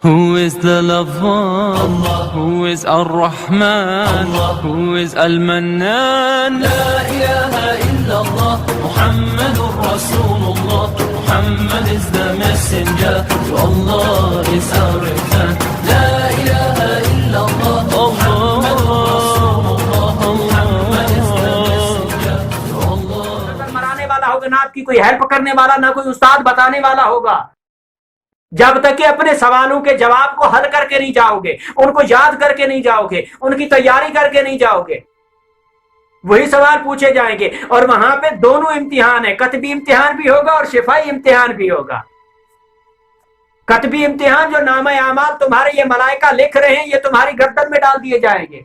Who is the lover? Who is Ar-Rahman? Who is Al-Mannan? لا إله إلا الله محمد رسول الله. Muhammad is the messenger, to Allah is our return. لا إله إلا الله محمد رسول الله. Muhammad is the messenger, to Allah. مرانے والا ہوگا، نہ آپ کی کوئی ہیلپ کرنے والا، نہ کوئی استاد بتانے والا ہوگا، جب تک کہ اپنے سوالوں کے جواب کو حل کر کے نہیں جاؤ گے، ان کو یاد کر کے نہیں جاؤ گے، ان کی تیاری کر کے نہیں جاؤ گے، وہی سوال پوچھے جائیں گے۔ اور وہاں پہ دونوں امتحان ہیں، کتبی امتحان بھی ہوگا اور شفائی امتحان بھی ہوگا۔ کتبی امتحان جو نامہ اعمال تمہارے یہ ملائکہ لکھ رہے ہیں، یہ تمہاری گردن میں ڈال دیے جائیں گے۔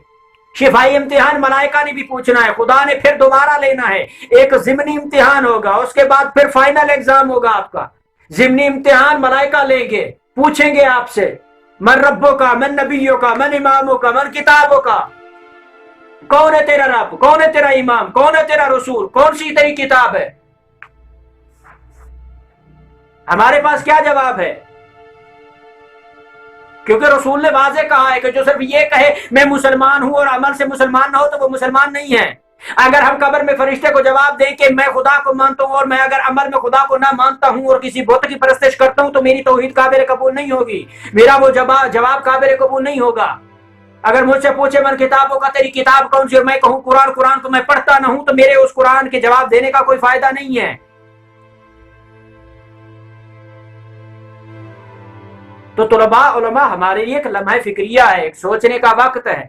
شفائی امتحان ملائکہ نے بھی پوچھنا ہے، خدا نے پھر دوبارہ لینا ہے۔ ایک ضمنی امتحان ہوگا، اس کے بعد پھر فائنل ایگزام ہوگا آپ کا۔ ضمنی امتحان ملائکہ لیں گے، پوچھیں گے آپ سے، من ربوں کا، من نبیوں کا، من اماموں کا، من کتابوں کا، کون ہے تیرا رب، کون ہے تیرا امام، کون ہے تیرا رسول، کون سی تیری کتاب ہے؟ ہمارے پاس کیا جواب ہے؟ کیونکہ رسول نے واضح کہا ہے کہ جو صرف یہ کہے میں مسلمان ہوں اور عمل سے مسلمان نہ ہو تو وہ مسلمان نہیں ہے۔ اگر ہم قبر میں فرشتے کو جواب دیں کہ میں خدا کو مانتا ہوں اور میں اگر عمل میں خدا کو نہ مانتا ہوں اور کسی بت کی پرستش کرتا ہوں تو میری توحید قابل قبول نہیں ہوگی، میرا وہ جواب قابل قبول نہیں ہوگا۔ اگر مجھ سے پوچھے من کتابوں کا، تیری کتاب کون سی، اور میں کہوں قرآن تو میں پڑھتا نہ ہوں تو میرے اس قرآن کے جواب دینے کا کوئی فائدہ نہیں ہے۔ تو طلباء علماء ہمارے لیے ایک لمحہ فکریہ ہے، ایک سوچنے کا وقت ہے۔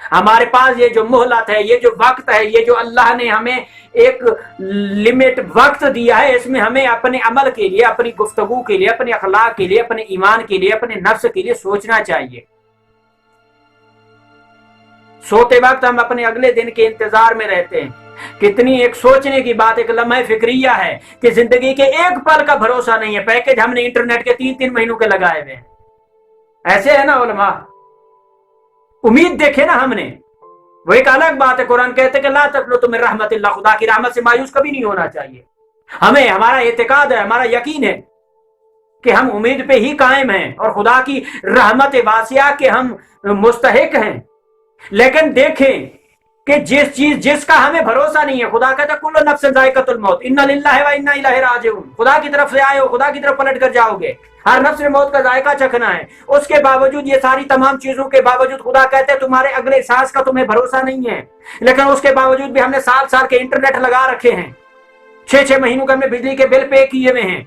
ہمارے پاس یہ جو مہلت ہے، یہ جو وقت ہے، یہ جو اللہ نے ہمیں ایک لمٹ وقت دیا ہے، اس میں ہمیں اپنے عمل کے لیے، اپنی گفتگو کے لیے، اپنے اخلاق کے لیے، اپنے ایمان کے لیے، اپنے نفس کے لیے سوچنا چاہیے۔ سوتے وقت ہم اپنے اگلے دن کے انتظار میں رہتے ہیں۔ کتنی ایک سوچنے کی بات، ایک لمحہ فکریہ ہے کہ زندگی کے ایک پل کا بھروسہ نہیں ہے۔ پیکج ہم نے انٹرنیٹ کے 3 مہینوں کے لگائے ہوئے ہیں۔ ایسے ہے نا علماء، امید دیکھے نا ہم نے، وہ ایک الگ بات ہے۔ قرآن کہتے کہ لا تقنطوا من رحمت اللہ، خدا کی رحمت سے مایوس کبھی نہیں ہونا چاہیے۔ ہمیں ہمارا اعتقاد ہے، ہمارا یقین ہے کہ ہم امید پہ ہی قائم ہیں اور خدا کی رحمت واسعہ کے ہم مستحق ہیں۔ لیکن دیکھیں کہ جس کا ہمیں بھروسہ نہیں ہے، خدا کہتا ہے کل نفس ذائقۃ الموت، ان للہ و انا الیہ راجعون، خدا کی طرف سے آئے ہو، خدا کی طرف پلٹ کر جاؤ گے، ہر نفس نے موت کا ذائقہ چکھنا ہے۔ اس کے باوجود، یہ ساری تمام چیزوں کے باوجود خدا کہتے ہیں تمہارے اگلے سانس کا تمہیں بھروسہ نہیں ہے۔ لیکن اس کے باوجود بھی ہم نے سال کے انٹرنیٹ لگا رکھے ہیں، 6 مہینوں کے ہم نے بجلی کے بل پے کیے ہوئے ہیں۔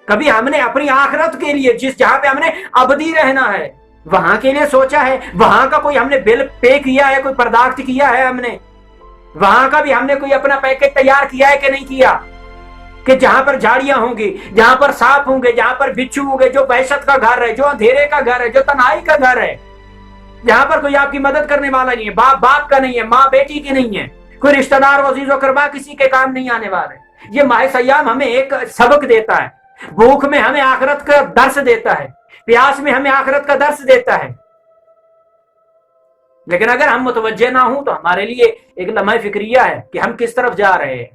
کبھی ہم نے اپنی آخرت کے لیے، جہاں پہ ہم نے ابدی رہنا ہے، وہاں کے لیے سوچا ہے؟ وہاں کا کوئی ہم نے بل پے کیا ہے، کوئی پرداخت کیا ہے ہم نے؟ وہاں کا بھی ہم نے کوئی اپنا پیکج تیار کیا ہے کہ نہیں کیا؟ کہ جہاں پر جھاڑیاں ہوں گی، جہاں پر سانپ ہوں گے، جہاں پر بچھو ہوں گے، جو وحشت کا گھر ہے، جو اندھیرے کا گھر ہے، جو تنہائی کا گھر ہے، جہاں پر کوئی آپ کی مدد کرنے والا نہیں ہے، باپ کا نہیں ہے، ماں بیٹی کی نہیں ہے، کوئی رشتہ دار و عزیز و اقربا کسی کے کام نہیں آنے والے۔ یہ ماہ سیام ہمیں ایک سبق دیتا ہے، بھوک میں ہمیں آخرت کا درس دیتا ہے، پیاس میں ہمیں آخرت کا درس دیتا ہے۔ لیکن اگر ہم متوجہ نہ ہوں تو ہمارے لیے ایک لمحہ فکریہ ہے کہ ہم کس طرف جا رہے ہیں۔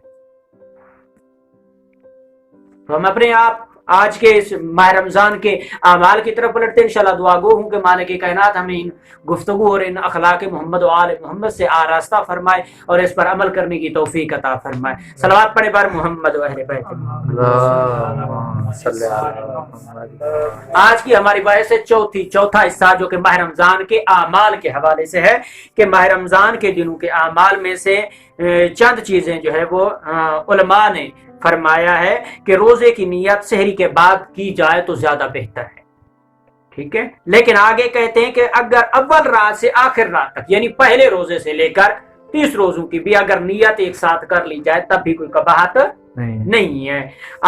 تو ہم اپنے آپ آج کے اس ماہ رمضان کے اعمال کی طرف پلٹتے ہیں۔ انشاءاللہ دعا گو ہوں کہ مالک کائنات ہمیں ان گفتگو اور ان اخلاق محمد و آل محمد سے آراستہ فرمائے اور اس پر عمل کرنے کی توفیق عطا فرمائے۔ صلوات پڑھے بر محمد و اہل بیت۔ آج کی ہماری بحث سے چوتھا حصہ جو کہ ماہ رمضان کے اعمال کے حوالے سے ہے کہ ماہ رمضان کے دنوں کے اعمال میں سے چند چیزیں جو ہے وہ علماء نے فرمایا ہے کہ روزے کی نیت سحری کے بعد کی جائے تو زیادہ بہتر ہے، ٹھیک ہے۔ لیکن آگے کہتے ہیں کہ اگر اول رات سے آخر رات تک، یعنی پہلے روزے سے لے کر 30 روزوں کی بھی اگر نیت ایک ساتھ کر لی جائے تب بھی کوئی قباحت نہیں ہے،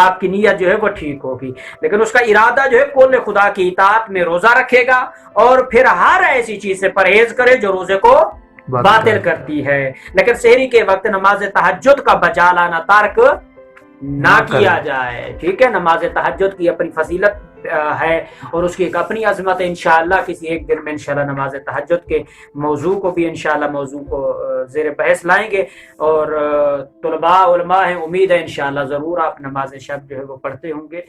آپ کی نیت جو ہے وہ ٹھیک ہوگی۔ لیکن اس کا ارادہ جو ہے کل خدا کی اطاعت میں روزہ رکھے گا اور پھر ہر ایسی چیز سے پرہیز کرے جو روزے کو باطل کرتی ہے۔ لیکن سحری کے وقت نماز تہجد کا بجا لانا ترک نہ کیا جائے، ٹھیک ہے۔ نماز تہجد کی اپنی فضیلت ہے اور اس کی ایک اپنی عظمت ہے۔ انشاءاللہ کسی ایک دن میں انشاءاللہ نماز تہجد کے موضوع کو بھی انشاءاللہ موضوع کو زیر بحث لائیں گے۔ اور طلباء علماء ہیں، امید ہے انشاءاللہ ضرور آپ نماز شب جو ہے وہ پڑھتے ہوں گے۔